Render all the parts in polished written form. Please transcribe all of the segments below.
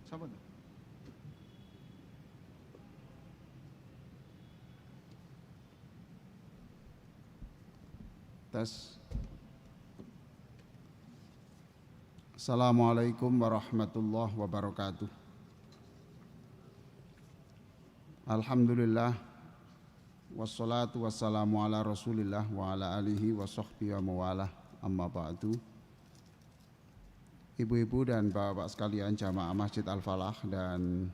Siapa tuh? Tes. Assalamualaikum warahmatullahi wabarakatuh. Alhamdulillah. Wassalatu wassalamu ala rasulillah wa ala alihi wa sahbihi wa mawalah. Amma ba'du. Ibu-ibu dan bapak-bapak sekalian jamaah Masjid Al-Falah dan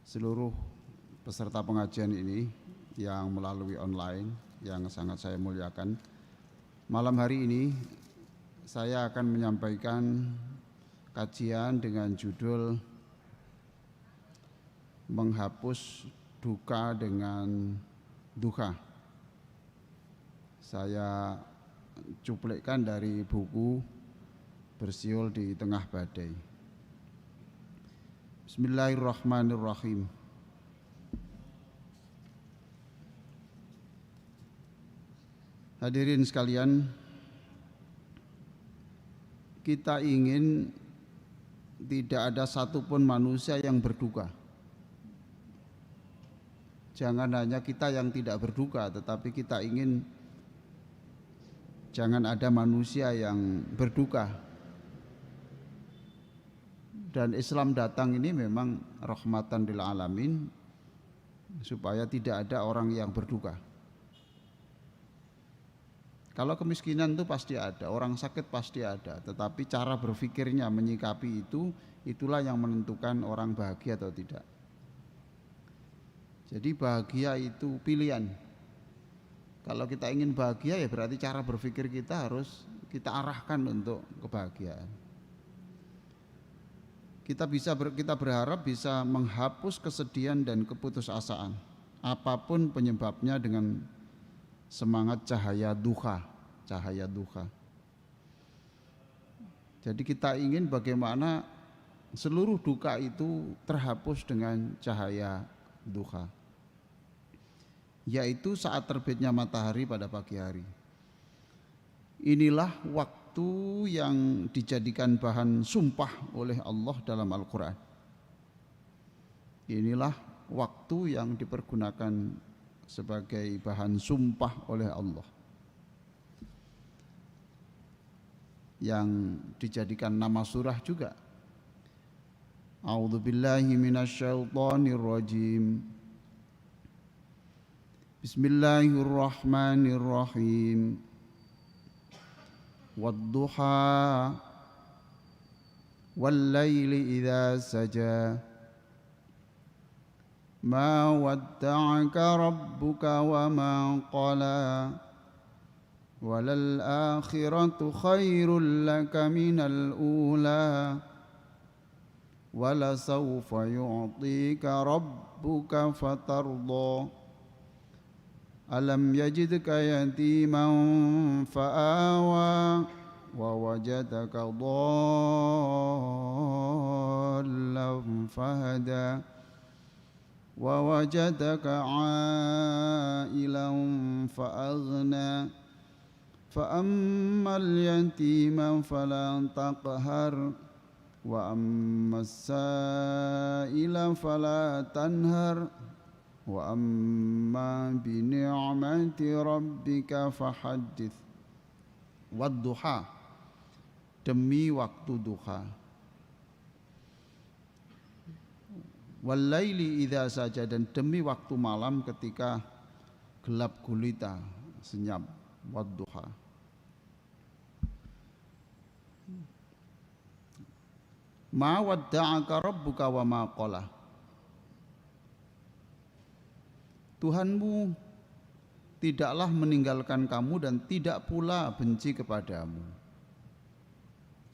seluruh peserta pengajian ini yang melalui online yang sangat saya muliakan. Malam hari ini saya akan menyampaikan kajian dengan judul Menghapus Duka dengan Duha. Saya cuplikkan dari buku Bersiul di Tengah Badai. Bismillahirrahmanirrahim. Hadirin sekalian, kita ingin tidak ada satupun manusia yang berduka. Jangan hanya kita yang tidak berduka, tetapi kita ingin jangan ada manusia yang berduka. Dan Islam datang ini memang rahmatan lil alamin, supaya tidak ada orang yang berduka. Kalau kemiskinan itu pasti ada, orang sakit pasti ada, tetapi cara berpikirnya menyikapi itu, itulah yang menentukan orang bahagia atau tidak. Jadi bahagia itu pilihan. Kalau kita ingin bahagia ya berarti cara berpikir kita harus kita arahkan untuk kebahagiaan. Kita berharap bisa menghapus kesedihan dan keputusasaan, apapun penyebabnya, dengan semangat cahaya duha. Jadi kita ingin bagaimana seluruh duka itu terhapus dengan cahaya duha, yaitu saat terbitnya matahari pada pagi hari. Inilah waktu yang dijadikan bahan sumpah oleh Allah dalam Al-Quran. Inilah waktu yang dipergunakan sebagai bahan sumpah oleh Allah, yang dijadikan nama surah juga. A'udzubillahi minasyaitonirrajim. Bismillahirrahmanirrahim. Wadduha wallaili idza saja ma wadda'aka rabbuka wa ma qala walal akhiratu khairul laka minal ula wala sawfa yu'tika rabbuka fatarda alam yajidka yatiman fa'awa wa wajadaka dhallan fahada wa wajadaka 'ailan fa'aghna fa ammal yatima fala taqhar wa ammas sa'ila fala tanhar wa amma bi ni'mati rabbika fahaddits. Wadduha, demi waktu duha. Wallaili idza saja, dan demi waktu malam ketika gelap gulita senyap. Wadduha. Ma wadda'aka rabbuka wa ma qala. Tuhanmu tidaklah meninggalkan kamu dan tidak pula benci kepadamu.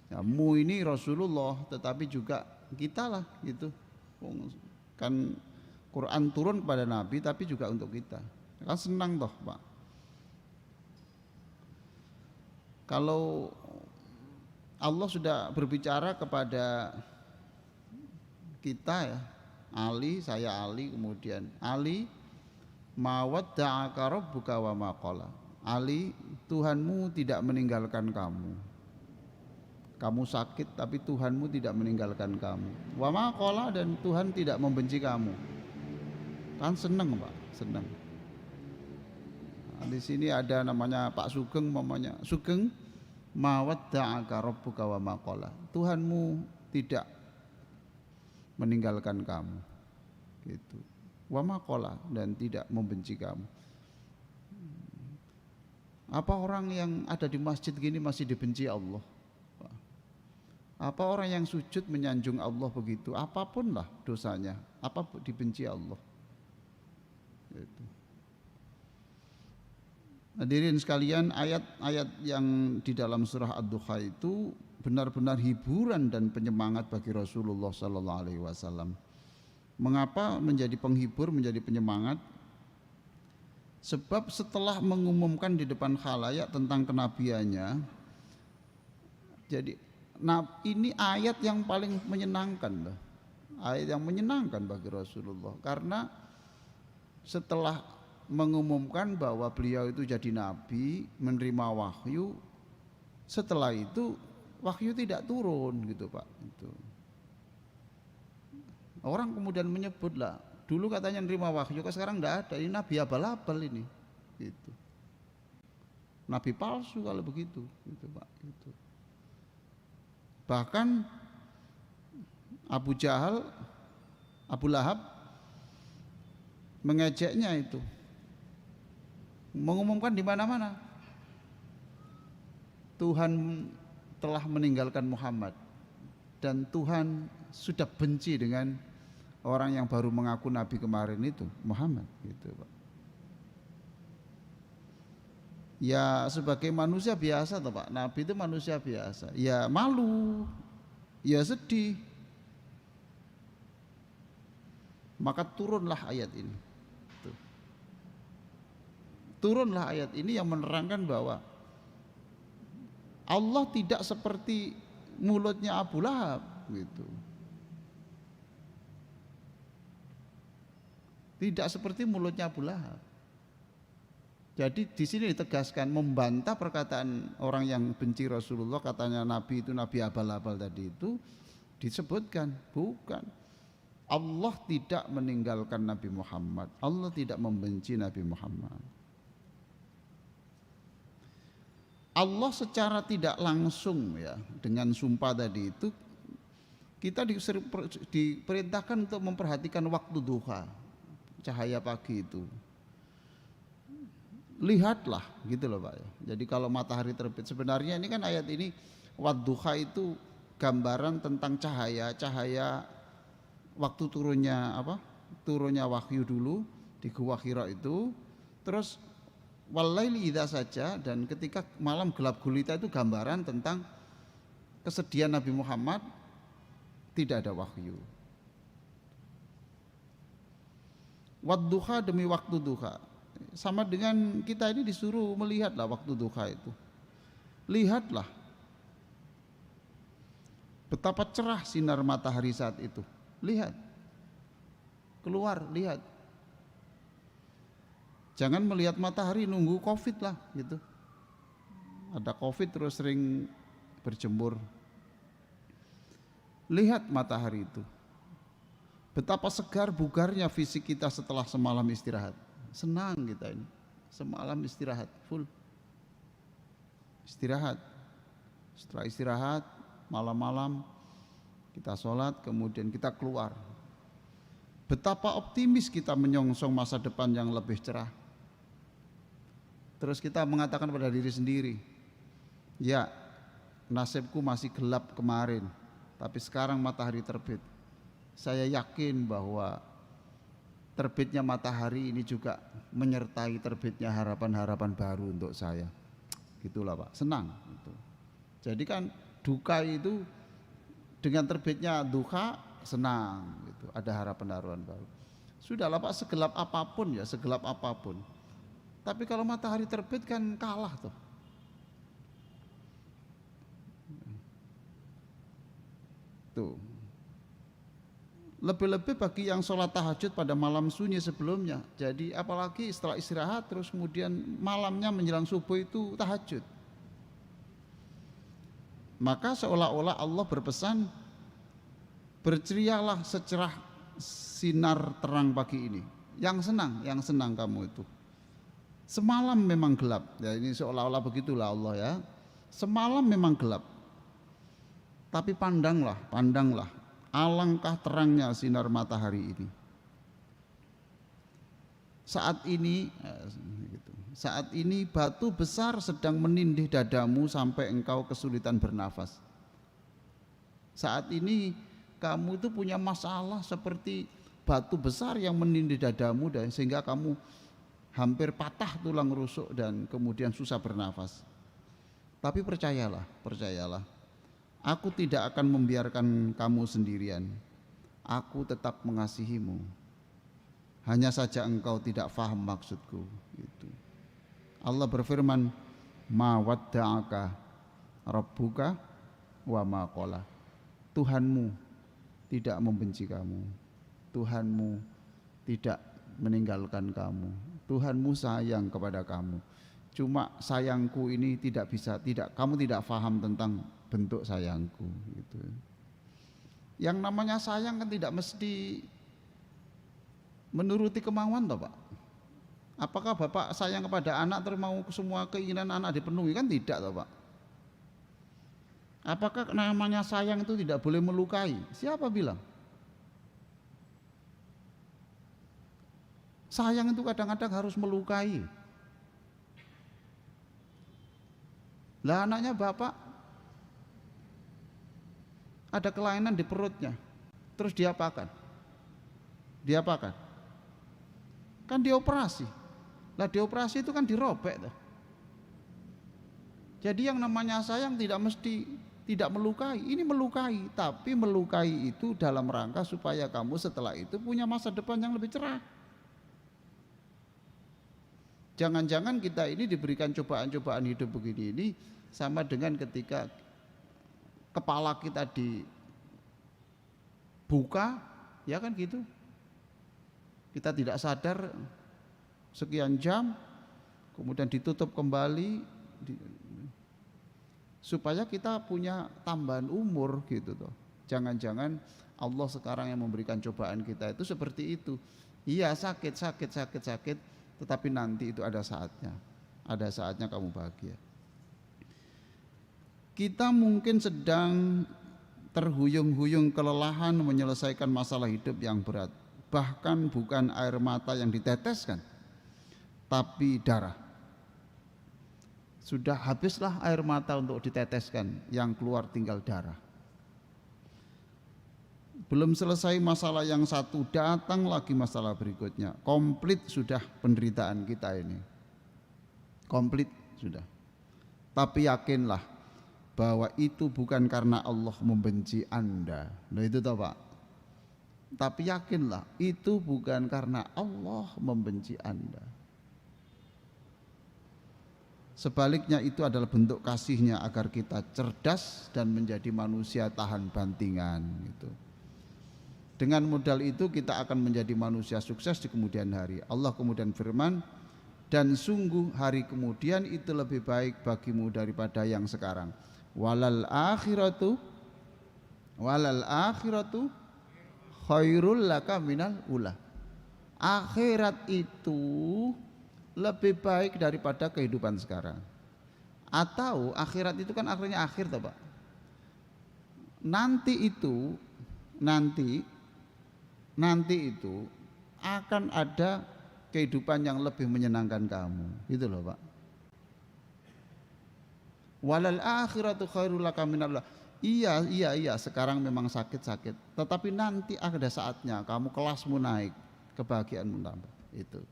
Kamu ini Rasulullah, tetapi juga kita lah gitu. Kan Quran turun kepada Nabi tapi juga untuk kita. Kan senang toh Pak. Kalau Allah sudah berbicara kepada kita ya, Ali, saya Ali, kemudian Ali, ma wadda'aka rabbuka wa ma qala. Ali, Tuhanmu tidak meninggalkan kamu. Kamu sakit tapi Tuhanmu tidak meninggalkan kamu. Wa ma qala, dan Tuhan tidak membenci kamu. Kan seneng Pak, seneng. Nah, di sini ada namanya Pak Sugeng, mamanya Sugeng, ma wadda'aka rabbuka wa ma qala. Tuhanmu tidak meninggalkan kamu. Gitu. Wa ma qala, dan tidak membenci kamu. Apa orang yang ada di masjid gini masih dibenci Allah? Apa orang yang sujud menyanjung Allah begitu, apapun lah dosanya, apa dibenci Allah? Gitu. Hadirin sekalian, ayat-ayat yang di dalam surah Ad-Duha itu benar-benar hiburan dan penyemangat bagi Rasulullah Sallallahu Alaihi Wasallam. Mengapa menjadi penghibur, menjadi penyemangat? Sebab setelah mengumumkan di depan khalayak tentang kenabiannya, jadi ini ayat yang paling menyenangkan loh. Ayat yang menyenangkan bagi Rasulullah, karena setelah mengumumkan bahwa beliau itu jadi nabi, menerima wahyu, setelah itu wahyu tidak turun gitu Pak. Itu orang kemudian menyebut lah, dulu katanya menerima wahyu, kok sekarang tidak ada, ini nabi abal-abal ini gitu. Nabi palsu kalau begitu gitu Pak gitu. Bahkan Abu Jahal, Abu Lahab mengejeknya itu, mengumumkan di mana-mana Tuhan telah meninggalkan Muhammad dan Tuhan sudah benci dengan orang yang baru mengaku nabi kemarin itu, Muhammad gitu Pak. Ya sebagai manusia biasa toh Pak, nabi itu manusia biasa, ya malu, ya sedih. Maka turunlah ayat ini. Tuh. Turunlah ayat ini yang menerangkan bahwa Allah tidak seperti mulutnya Abu Lahab gitu. Tidak seperti mulutnya Abu Lahab. Jadi di sini ditegaskan, membantah perkataan orang yang benci Rasulullah, katanya nabi itu nabi abal-abal tadi itu, disebutkan bukan. Allah tidak meninggalkan Nabi Muhammad, Allah tidak membenci Nabi Muhammad. Allah secara tidak langsung ya, dengan sumpah tadi itu, kita diperintahkan untuk memperhatikan waktu duha, cahaya pagi itu. Lihatlah gitu loh Pak ya. Jadi kalau matahari terbit, sebenarnya ini kan ayat ini wadduha itu gambaran tentang cahaya waktu turunnya wahyu dulu di Gua Hira itu, terus walaili idza saja, dan ketika malam gelap gulita itu gambaran tentang kesedihan Nabi Muhammad tidak ada wahyu. Wadduha, demi waktu duha. Sama dengan kita ini disuruh melihatlah waktu duha itu. Lihatlah betapa cerah sinar matahari saat itu. Lihat, keluar, lihat. Jangan melihat matahari nunggu COVID lah gitu. Ada COVID terus sering berjemur. Lihat matahari itu. Betapa segar bugarnya fisik kita setelah semalam istirahat. Senang kita ini, semalam istirahat full, istirahat. Setelah istirahat malam-malam kita sholat, kemudian kita keluar. Betapa optimis kita menyongsong masa depan yang lebih cerah. Terus kita mengatakan pada diri sendiri, ya nasibku masih gelap kemarin, tapi sekarang matahari terbit. Saya yakin bahwa terbitnya matahari ini juga menyertai terbitnya harapan-harapan baru untuk saya. Gitulah Pak, senang gitu. Jadi kan duka itu dengan terbitnya duha senang gitu, ada harapan-harapan baru. Sudahlah Pak, segelap apapun ya, segelap apapun. Tapi kalau matahari terbit kan kalah tuh. Tuh. Lebih-lebih bagi yang sholat tahajud pada malam sunyi sebelumnya. Jadi apalagi setelah istirahat terus kemudian malamnya menjelang subuh itu tahajud. Maka seolah-olah Allah berpesan, bercerialah secerah sinar terang pagi ini. Yang senang kamu itu. Semalam memang gelap. Ya, ini seolah-olah begitulah Allah ya. Semalam memang gelap. Tapi pandanglah, alangkah terangnya sinar matahari ini. Saat ini batu besar sedang menindih dadamu sampai engkau kesulitan bernafas. Saat ini kamu itu punya masalah seperti batu besar yang menindih dadamu dan sehingga kamu hampir patah tulang rusuk dan kemudian susah bernafas. Tapi percayalah, aku tidak akan membiarkan kamu sendirian. Aku tetap mengasihimu. Hanya saja engkau tidak faham maksudku. Gitu. Allah berfirman, ma wadda'aka rabbuka wa ma qala. Tuhanmu tidak membenci kamu. Tuhanmu tidak meninggalkan kamu. Tuhanmu sayang kepada kamu. Cuma sayangku ini kamu tidak faham tentang bentuk sayangku gitu. Yang namanya sayang kan tidak mesti menuruti kemauan toh Pak. Apakah Bapak sayang kepada anak terus mau semua keinginan anak dipenuhi? Kan tidak toh Pak. Apakah namanya sayang itu tidak boleh melukai? Siapa bilang? Sayang itu kadang-kadang harus melukai. Lah anaknya Bapak ada kelainan di perutnya, terus diapakan? Kan dioperasi. Lah dioperasi itu kan dirobek tuh. Jadi yang namanya sayang tidak mesti tidak melukai. Ini melukai, tapi melukai itu dalam rangka supaya kamu setelah itu punya masa depan yang lebih cerah. Jangan-jangan kita ini diberikan cobaan-cobaan hidup begini ini sama dengan ketika kepala kita dibuka, ya kan gitu. Kita tidak sadar sekian jam, kemudian ditutup kembali, supaya kita punya tambahan umur gitu toh. Jangan-jangan Allah sekarang yang memberikan cobaan kita itu seperti itu. Iya sakit, tetapi nanti itu ada saatnya kamu bahagia. Kita mungkin sedang terhuyung-huyung kelelahan menyelesaikan masalah hidup yang berat. Bahkan bukan air mata yang diteteskan, tapi darah. Sudah habislah air mata untuk diteteskan, yang keluar tinggal darah. Belum selesai masalah yang satu, datang lagi masalah berikutnya. Komplit sudah penderitaan kita ini. Komplit sudah. Tapi yakinlah bahwa itu bukan karena Allah membenci Anda. Nah itu tahu Pak. Tapi yakinlah itu bukan karena Allah membenci Anda. Sebaliknya itu adalah bentuk kasihnya agar kita cerdas dan menjadi manusia tahan bantingan gitu. Dengan modal itu kita akan menjadi manusia sukses di kemudian hari. Allah kemudian firman, dan sungguh hari kemudian itu lebih baik bagimu daripada yang sekarang. Walal akhiratu khairul laka minal ula. Akhirat itu lebih baik daripada kehidupan sekarang. Atau akhirat itu kan akhirnya akhir toh Pak. Nanti itu akan ada kehidupan yang lebih menyenangkan kamu. Gitu loh Pak. Walal akhiratu khairul laka minal ula. Iya, sekarang memang sakit, tetapi nanti ada saatnya kamu kelasmu naik, kebahagiaanmu tambah. Itu.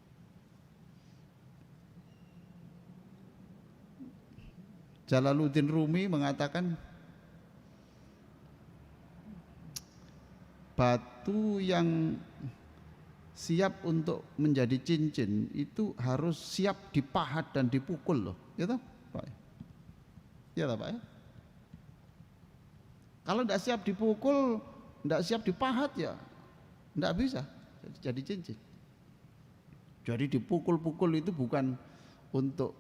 Jalaluddin Rumi mengatakan batu yang siap untuk menjadi cincin itu harus siap dipahat dan dipukul loh, gitu Pak. Ya Pak ya. Kalau tidak siap dipukul, tidak siap dipahat ya tidak bisa jadi cincin. Jadi dipukul-pukul itu bukan untuk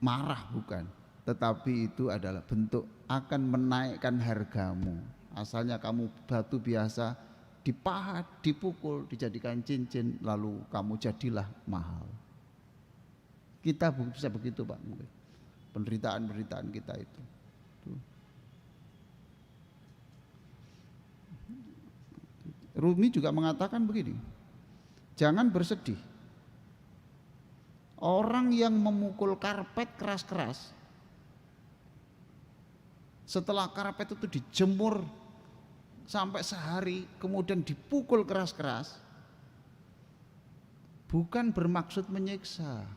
marah, bukan, tetapi itu adalah bentuk akan menaikkan hargamu. Asalnya kamu batu biasa, dipahat, dipukul, dijadikan cincin, lalu kamu jadilah mahal. Kita bisa begitu Pak, mungkin penderitaan-penderitaan kita itu. Rumi juga mengatakan begini, jangan bersedih. Orang yang memukul karpet keras-keras, setelah karpet itu dijemur sampai sehari, kemudian dipukul keras-keras, bukan bermaksud menyiksa,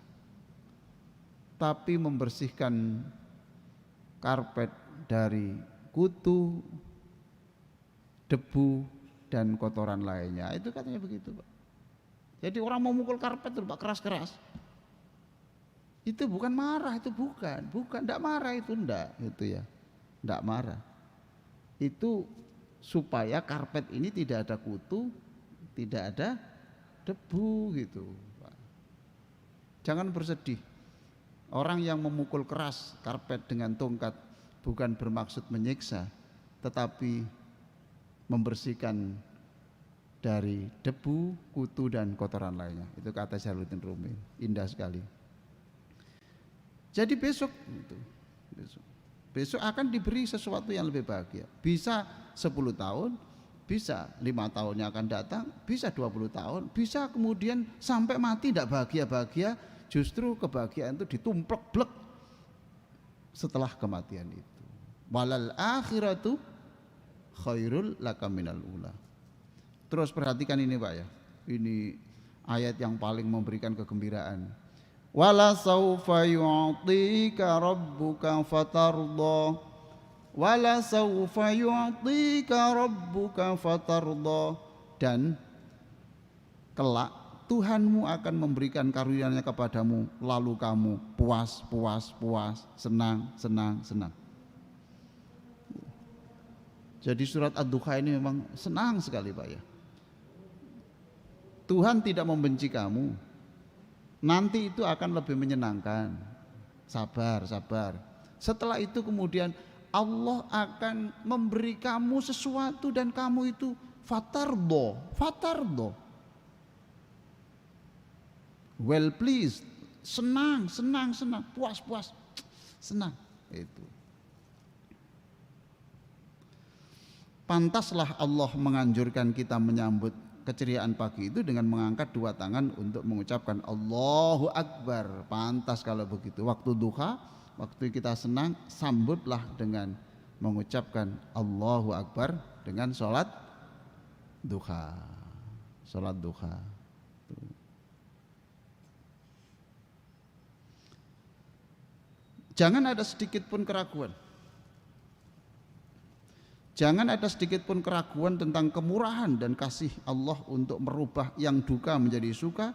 tapi membersihkan karpet dari kutu, debu, dan kotoran lainnya. Itu katanya begitu Pak. Jadi orang mau mukul karpet itu Pak keras-keras, itu bukan marah, itu bukan, tidak marah itu, enggak, itu ya, tidak marah. Itu supaya karpet ini tidak ada kutu, tidak ada debu gitu Pak. Jangan bersedih. Orang yang memukul keras karpet dengan tongkat bukan bermaksud menyiksa, tetapi membersihkan dari debu, kutu, dan kotoran lainnya. Itu kata Jalaluddin Rumi, indah sekali. Jadi besok akan diberi sesuatu yang lebih bahagia. Bisa 10 tahun, bisa 5 tahunnya akan datang, bisa 20 tahun, bisa kemudian sampai mati tidak bahagia-bahagia, justru kebahagiaan itu ditumplek-blek setelah kematian itu. Walal akhiratu khairul laka minal ula. Terus perhatikan ini Pak ya, ini ayat yang paling memberikan kegembiraan. Wala saufa yu'tika rabbuka fatarda, wala saufa yu'tika rabbuka fatarda, dan kelak Tuhanmu akan memberikan karunia-Nya kepadamu, lalu kamu puas, senang. Jadi surat Ad-Duha ini memang senang sekali Pak ya. Tuhan tidak membenci kamu, nanti itu akan lebih menyenangkan. Sabar. Setelah itu kemudian Allah akan memberi kamu sesuatu dan kamu itu fatardo, well pleased, senang, puas, senang. Itu pantaslah Allah menganjurkan kita menyambut keceriaan pagi itu dengan mengangkat dua tangan untuk mengucapkan Allahu Akbar. Pantas kalau begitu. Waktu duha, waktu kita senang, sambutlah dengan mengucapkan Allahu Akbar dengan sholat duha. Jangan ada sedikit pun keraguan. Jangan ada sedikit pun keraguan tentang kemurahan dan kasih Allah untuk merubah yang duka menjadi suka,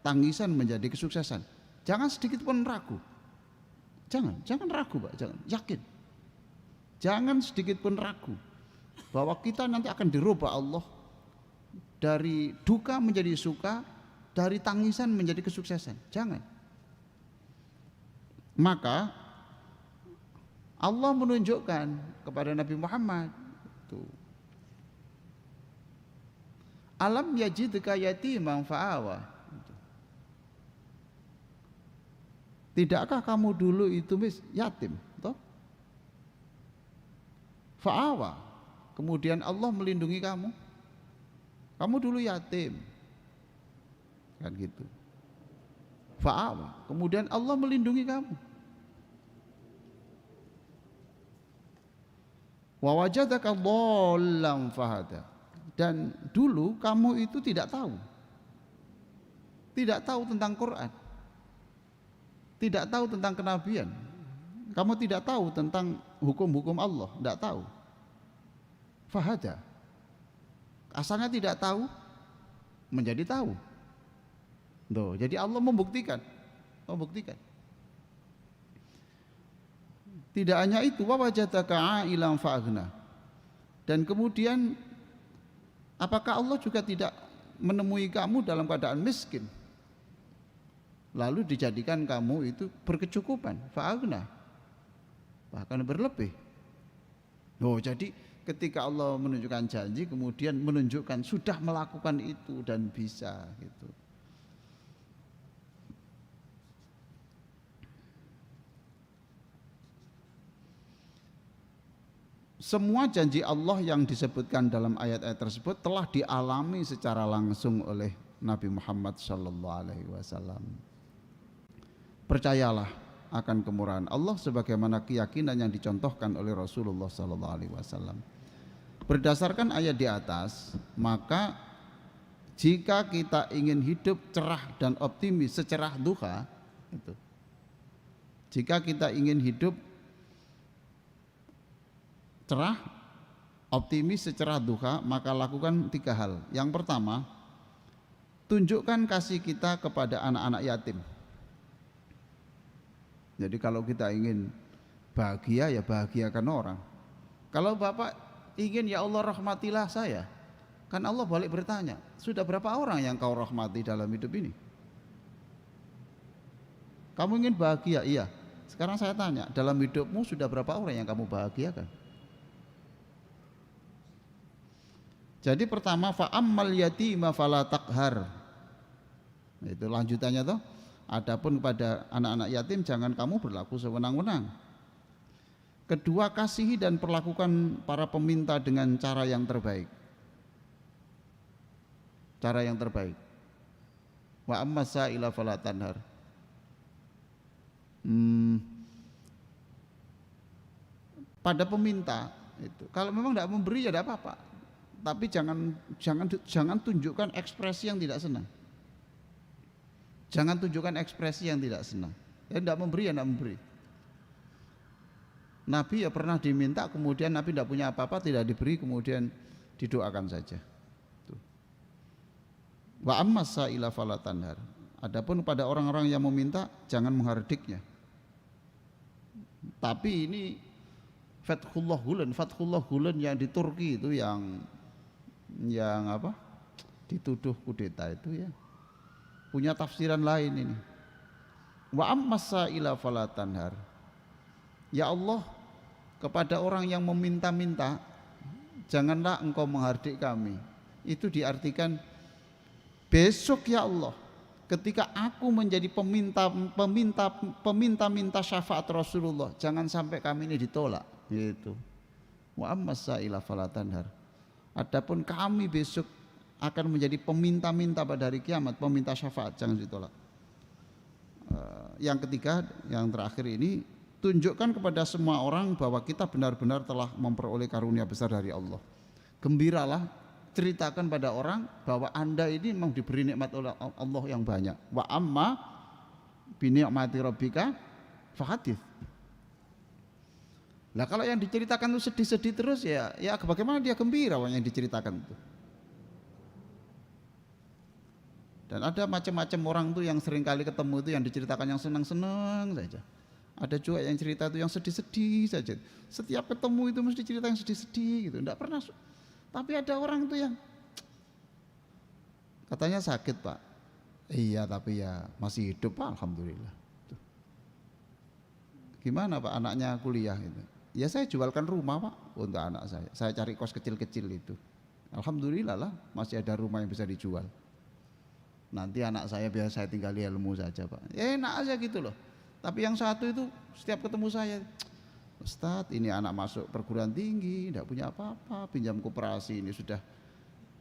tangisan menjadi kesuksesan. Jangan sedikit pun ragu. Jangan ragu Pak, jangan, yakin. Jangan sedikit pun ragu bahwa kita nanti akan dirubah Allah dari duka menjadi suka, dari tangisan menjadi kesuksesan. Jangan. Maka Allah menunjukkan kepada Nabi Muhammad tuh, alam yajidka yatiman fa'awa. Tidakkah kamu dulu itu yatim, toh? Fa'awa. Kemudian Allah melindungi kamu. Kamu dulu yatim. Kan gitu. Fa'awa. Kemudian Allah melindungi kamu. Wa wajadaka dhallan fahada. Dan dulu kamu itu tidak tahu tentang Quran, tidak tahu tentang kenabian, kamu tidak tahu tentang hukum-hukum Allah, tidak tahu. Fahada, asalnya tidak tahu menjadi tahu. Tuh, jadi Allah membuktikan. Tidak hanya itu, wa wajadaka a'ilan fa'aghna. Dan kemudian apakah Allah juga tidak menemui kamu dalam keadaan miskin, lalu dijadikan kamu itu berkecukupan, fa'aghna. bahkan berlebih. Oh, jadi ketika Allah menunjukkan janji kemudian menunjukkan sudah melakukan itu dan bisa gitu. Semua janji Allah yang disebutkan dalam ayat-ayat tersebut telah dialami secara langsung oleh Nabi Muhammad SAW. Percayalah akan kemurahan Allah sebagaimana keyakinan yang dicontohkan oleh Rasulullah SAW. Berdasarkan ayat di atas, maka jika kita ingin hidup cerah dan optimis secerah duha, itu. Jika kita ingin hidup cerah, optimis secerah duha, maka lakukan 3 hal. Yang pertama, tunjukkan kasih kita kepada anak-anak yatim. Jadi kalau kita ingin bahagia, ya bahagiakan orang. Kalau Bapak ingin, ya Allah rahmatilah saya, kan Allah balik bertanya, sudah berapa orang yang kau rahmati dalam hidup ini? Kamu ingin bahagia? Iya. Sekarang saya tanya, dalam hidupmu sudah berapa orang yang kamu bahagiakan? Jadi pertama, fa'ammal yatima fala taqhar. Itu lanjutannya toh. Adapun kepada anak-anak yatim jangan kamu berlaku sewenang-wenang. Kedua, kasihi dan perlakukan para peminta dengan cara yang terbaik. Cara yang terbaik. Wa amma sa'ila fala tanhar. Pada peminta itu, kalau memang tidak memberi ya tidak apa-apa. Tapi jangan tunjukkan ekspresi yang tidak senang. Jangan tunjukkan ekspresi yang tidak senang. Ya tidak memberi ya tidak memberi. Nabi ya pernah diminta, kemudian Nabi tidak punya apa-apa, tidak diberi, kemudian didoakan saja. Tuh. Wa amma sa'ila fala tanhar. Adapun pada orang-orang yang meminta, jangan menghardiknya. Tapi ini Fathullah Gulen yang di Turki itu yang apa? Dituduh kudeta itu ya. Punya tafsiran lain ini. Wa ammas sa'ila fala tanhar. Ya Allah, kepada orang yang meminta-minta janganlah engkau menghardik kami. Itu diartikan besok ya Allah, ketika aku menjadi peminta syafaat Rasulullah, jangan sampai kami ini ditolak gitu. Wa ammas sa'ila fala tanhar. Adapun kami besok akan menjadi peminta-minta pada hari kiamat, peminta syafaat, jangan ditolak. Yang ketiga, yang terakhir ini, tunjukkan kepada semua orang bahwa kita benar-benar telah memperoleh karunia besar dari Allah. Gembiralah, ceritakan pada orang bahwa Anda ini memang diberi nikmat oleh Allah yang banyak. Wa amma bi ni'mati rabbika fahadits. Nah kalau yang diceritakan itu sedih-sedih terus ya bagaimana dia gembira yang diceritakan itu. Dan ada macam-macam orang tuh yang sering kali ketemu itu yang diceritakan yang senang-senang saja. Ada juga yang cerita itu yang sedih-sedih saja. Setiap ketemu itu mesti cerita yang sedih-sedih gitu. Enggak pernah. Tapi ada orang tuh yang katanya sakit Pak. Iya tapi ya masih hidup Pak, alhamdulillah. Tuh. Gimana Pak anaknya kuliah gitu? Ya saya jualkan rumah Pak untuk anak saya. Saya cari kos kecil-kecil itu. Alhamdulillah lah masih ada rumah yang bisa dijual. Nanti anak saya biar saya tinggali ilmu saja Pak. Ya enak aja gitu loh. Tapi yang satu itu setiap ketemu saya, Ustadz ini anak masuk perguruan tinggi, tidak punya apa-apa, pinjam koperasi ini sudah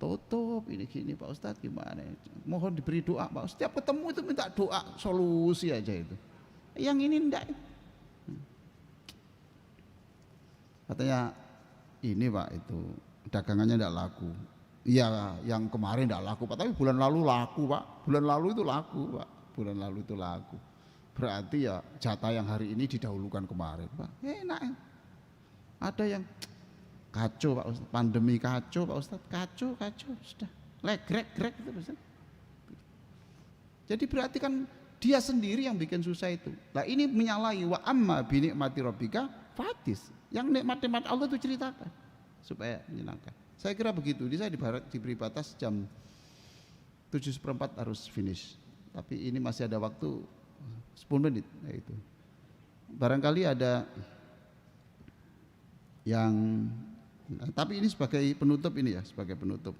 tutup, ini gini Pak Ustadz gimana? Mohon diberi doa Pak. Setiap ketemu itu minta doa, solusi aja itu. Yang ini enggak. Katanya ini Pak itu dagangannya enggak laku. Iya yang kemarin enggak laku Pak, tapi bulan lalu laku Pak. Bulan lalu itu laku Pak. Bulan lalu itu laku. Berarti ya jatah yang hari ini didahulukan kemarin Pak. Enak. Ada yang kacau Pak Ustadz, pandemi kacau Pak Ustadz, kacau sudah legrek itu Ustadz. Jadi berarti kan dia sendiri yang bikin susah itu. Nah ini menyalahi wa amma bi ni'mati rabbika fahadits. Yang nikmat-nikmat Allah itu ceritakan supaya menyenangkan. Saya kira begitu. Saya diberi batas jam 7:15 harus finish. Tapi ini masih ada waktu 10 menit itu. Barangkali ada yang tapi ini sebagai penutup ini ya, sebagai penutup.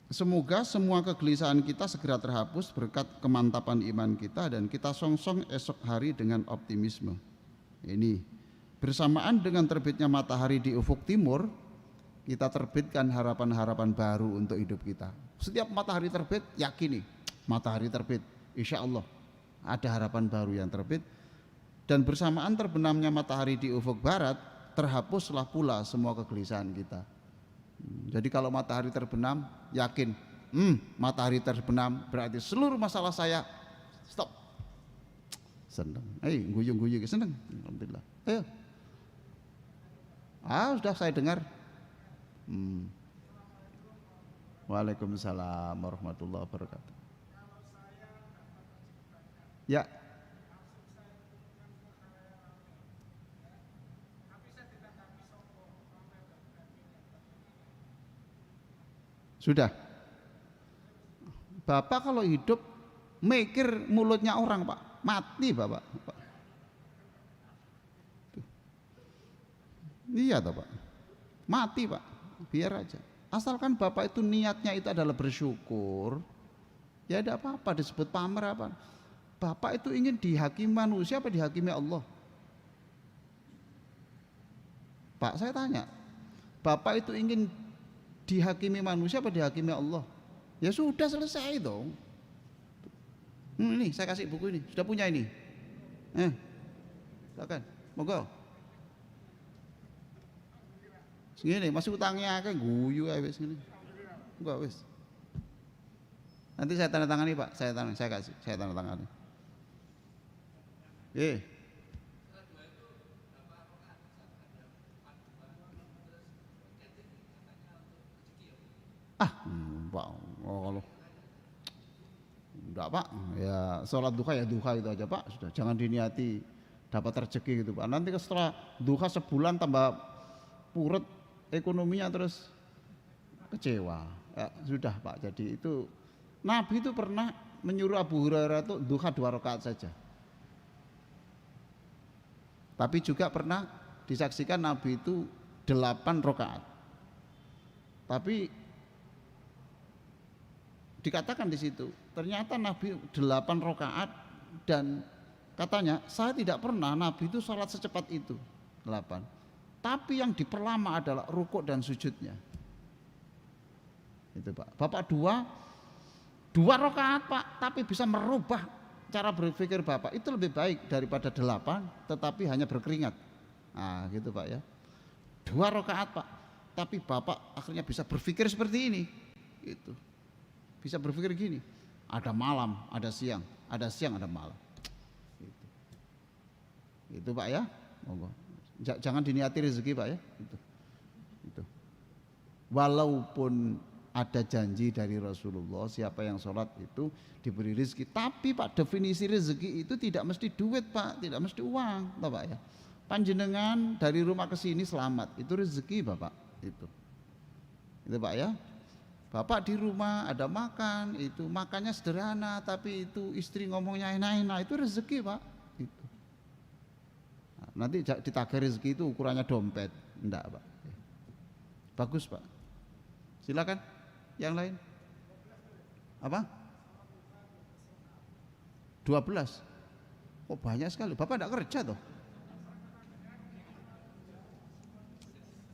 Semoga semua kegelisahan kita segera terhapus berkat kemantapan iman kita dan kita songsong esok hari dengan optimisme. Ini bersamaan dengan terbitnya matahari di ufuk timur, kita terbitkan harapan-harapan baru untuk hidup kita. Setiap matahari terbit, yakini matahari terbit, insya Allah ada harapan baru yang terbit. Dan bersamaan terbenamnya matahari di ufuk barat, terhapuslah pula semua kegelisahan kita. Jadi kalau matahari terbenam, yakin matahari terbenam berarti seluruh masalah saya stop. Senang, guyung-guyung senang, alhamdulillah. Ayo, sudah saya dengar. Waalaikumsalam warahmatullahi wabarakatuh. Ya. Sudah. Bapak kalau hidup mikir mulutnya orang, Pak, mati Bapak. Iya toh Pak, mati Pak, biar aja. Asalkan Bapak itu niatnya itu adalah bersyukur, ya ada apa-apa disebut pamer apa. Bapak itu ingin dihakimi manusia apa dihakimi Allah? Pak, saya tanya, Bapak itu ingin dihakimi manusia apa dihakimi Allah? Ya sudah selesai dong. Ini saya kasih buku ini, sudah punya ini. Silakan, monggo. Segini masih utangnya akeh guyu ae wis ngene. Enggak wis. Nanti saya tanda tangani Pak, saya tanda tangani. Pak, kalau enggak Pak, ya sholat duha ya duha itu aja Pak, sudah jangan diniati dapat rezeki gitu Pak. Nanti setelah duha sebulan tambah purut ekonominya terus kecewa. Ya, sudah Pak. Jadi itu Nabi itu pernah menyuruh Abu Hurairah itu duha 2 rakaat saja. Tapi juga pernah disaksikan Nabi itu 8 rakaat. Tapi dikatakan di situ, ternyata Nabi 8 rakaat dan katanya saya tidak pernah Nabi itu sholat secepat itu 8. Tapi yang diperlama adalah rukuk dan sujudnya. Itu Pak. Bapak 2 rakaat Pak, tapi bisa merubah cara berpikir Bapak. Itu lebih baik daripada 8 tetapi hanya berkeringat. Nah, gitu Pak ya. 2 rakaat Pak, tapi Bapak akhirnya bisa berpikir seperti ini. Itu. Bisa berpikir gini, ada malam, ada siang, ada malam. Itu Pak ya, monggo. Jangan diniati rezeki Pak ya. Itu. Walaupun ada janji dari Rasulullah, siapa yang sholat itu diberi rezeki. Tapi Pak, definisi rezeki itu tidak mesti duit Pak, tidak mesti uang, toh Pak ya. Panjenengan dari rumah ke sini selamat, itu rezeki Bapak. Itu Pak ya. Bapak di rumah ada makan, itu makannya sederhana, tapi itu istri ngomongnya enak-enak, itu rezeki Pak. Itu. Nah, nanti ditagih rezeki itu ukurannya dompet, enggak Pak. Bagus Pak. Silakan, yang lain. Apa? 12. Oh banyak sekali. Bapak enggak kerja toh?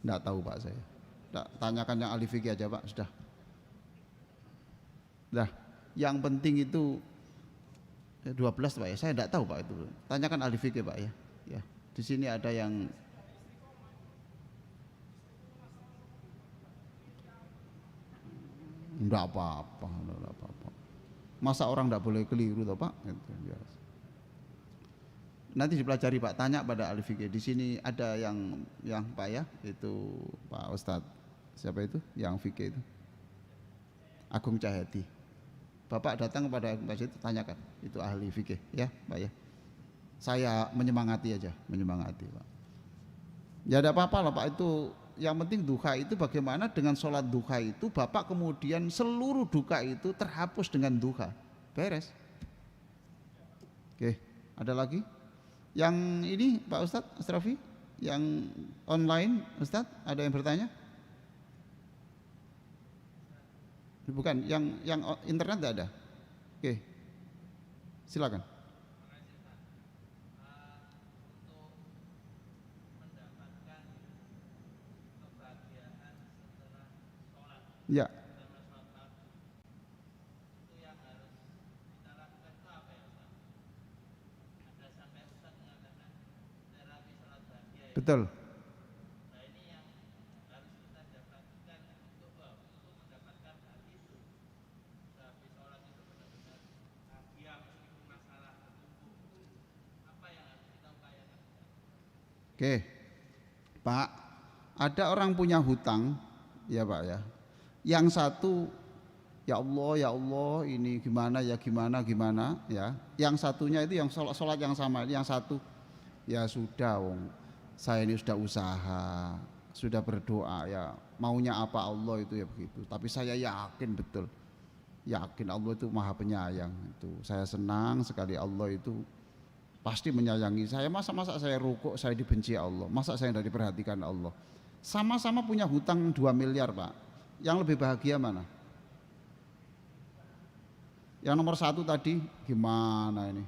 Enggak tahu Pak saya. Enggak, tanyakan yang ahli fikih aja Pak, sudah. Nah, yang penting itu 12 Pak ya, saya tidak tahu Pak itu. Tanyakan ahli fikih Pak ya. Ya, di sini ada yang enggak apa-apa. Masa orang tidak boleh keliru toh Pak? Itu, ya. Nanti dipelajari Pak, tanya pada ahli fikih. Di sini ada yang Pak ya, itu Pak Ustadz. Siapa itu? Yang fikih itu? Agung Cahyadi. Bapak datang kepada masjid tanyakan, itu ahli fikih ya Pak ya. Saya menyemangati aja, Pak. Ya ada apa-apa lah Pak, itu yang penting duha itu bagaimana dengan sholat duha itu Bapak kemudian seluruh duka itu terhapus dengan duha. Beres. Oke, ada lagi? Yang ini Pak Ustadz Asrafi, yang online Ustadz, ada yang bertanya? Bukan, yang internet tidak ada. Oke, silakan. Ya, betul. Oke, Pak, ada orang punya hutang, ya Pak ya. Yang satu, ya Allah, ini gimana ya. Yang satunya itu yang sholat yang sama, yang satu, ya sudah, wong, saya ini sudah usaha, sudah berdoa, ya maunya apa Allah itu ya begitu. Tapi saya yakin betul, yakin Allah itu maha penyayang. Itu saya senang sekali, Allah itu pasti menyayangi saya. Masa saya rukuk saya dibenci Allah, masa saya tidak diperhatikan Allah. Sama-sama punya hutang 2 miliar Pak, yang lebih bahagia mana? Yang nomor satu tadi gimana ini,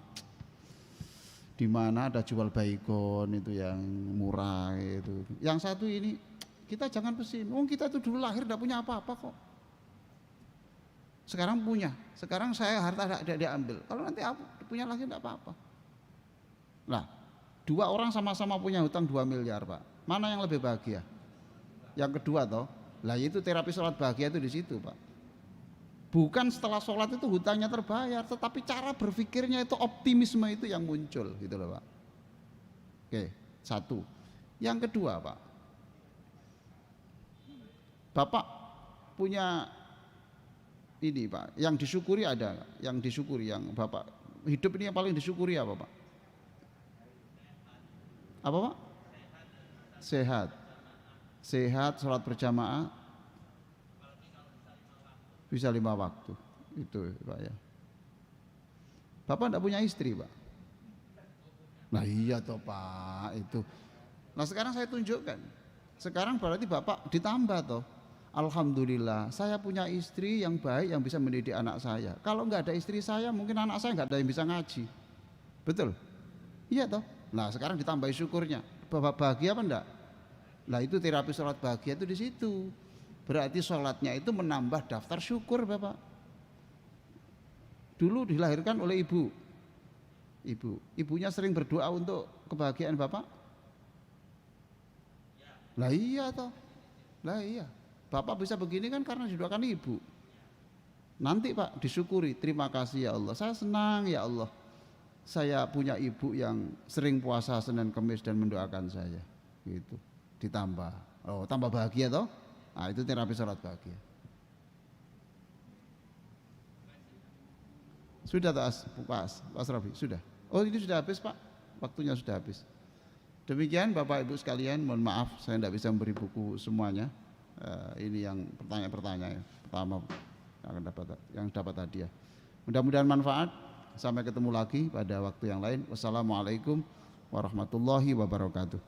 di mana ada jual baikon itu yang murah itu. Yang satu ini, kita jangan pesin, kita itu dulu lahir tidak punya apa-apa kok, sekarang punya, sekarang saya harta tidak diambil, kalau nanti punya lagi tidak apa-apa. Nah, 2 orang sama-sama punya hutang 2 miliar Pak, mana yang lebih bahagia? Yang kedua toh, lah itu terapi sholat bahagia itu di situ Pak. Bukan setelah sholat itu hutangnya terbayar, tetapi cara berpikirnya itu, optimisme itu yang muncul gitu loh Pak. Oke, satu. Yang kedua Pak, Bapak punya ini Pak, yang disyukuri ada, yang disyukuri, yang Bapak hidup ini yang paling disyukuri apa Pak? Apa Pak? Sehat. Sehat, sholat berjamaah, bisa 5 waktu. Itu Pak ya. Bapak tidak punya istri Pak? Nah iya toh Pak itu. Nah sekarang saya tunjukkan. Sekarang berarti Bapak ditambah toh. Alhamdulillah saya punya istri yang baik, yang bisa mendidik anak saya. Kalau nggak ada istri saya, mungkin anak saya nggak ada yang bisa ngaji. Betul? Iya toh. Nah sekarang ditambah syukurnya, Bapak bahagia apa enggak? Nah itu terapi sholat bahagia itu di situ. Berarti sholatnya itu menambah daftar syukur Bapak. Dulu dilahirkan oleh ibunya sering berdoa untuk kebahagiaan Bapak. Lah iya toh, lah iya. Bapak bisa begini kan karena didoakan ibu. Nanti Pak disyukuri, terima kasih ya Allah, saya senang ya Allah, saya punya ibu yang sering puasa Senin Kemis dan mendoakan saya, gitu. Ditambah, tambah bahagia toh. Nah itu terapi sholat bahagia. Sudah Pak Asrafi, sudah. Oh ini sudah habis Pak, waktunya sudah habis. Demikian Bapak Ibu sekalian, mohon maaf saya tidak bisa memberi buku semuanya. Ini yang pertanyaan-pertanyaan pertama yang dapat hadiah. Mudah-mudahan manfaat. Sampai ketemu lagi pada waktu yang lain. Wassalamualaikum warahmatullahi wabarakatuh.